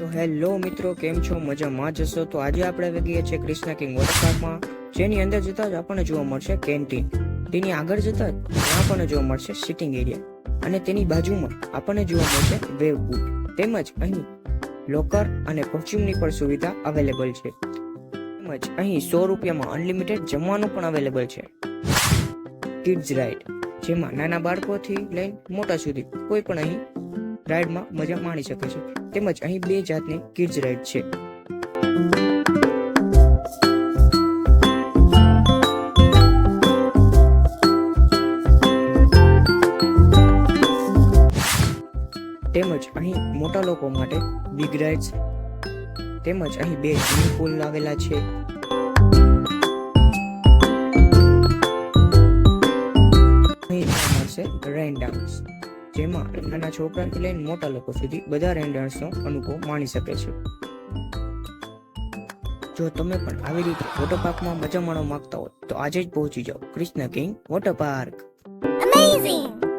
તો હેલો મિત્રો, કેમ છો? મજામાં જ હશો. તો આજે આપણે આવી ગયા છે ક્રિષ્ના કિંગ વોટર પાર્કમાં, જેની અંદર જતા જ આપણને જોવા મળશે કેન્ટીન. તેની આગળ જતા જ આપણને જોવા મળશે સિટિંગ એરિયા, અને તેની બાજુમાં આપણને જોવા મળશે વેવ પૂલ. તેમજ અહીં લોકર અને પરફ્યુમની પણ સુવિધા અવેલેબલ છે. તેમજ અહીં 100 રૂપિયામાં અનલિમિટેડ જમવાનું પણ અવેલેબલ છે. કિડ્સ રાઇડ, જેમાં નાના બાળકોથી લઈને મોટા સુધી કોઈ પણ અહીં રાઇડમાં મજા માણી શકે છે. તેમજ અહીં 2 જાતની કિડ્સ રાઇડ છે. તેમજ અહીં મોટા લોકો માટે બિગ રાઇડ્સ, તેમજ અહીં 2 સ્વિમિંગ પુલ આવેલા છે. અહીં મળશે રેન ડાન્સ, જેમાં નાના છોકરાથી લઈને મોટા લોકો સુધી બધા રેન ડાન્સનો અનુભવ માણી શકે છે. જો તમે પણ આવી રીતે વોટર પાર્કમાં મજા માણવા માંગતા હોય તો આજે જ પહોંચી જાઓ Krishna king water park. Amazing!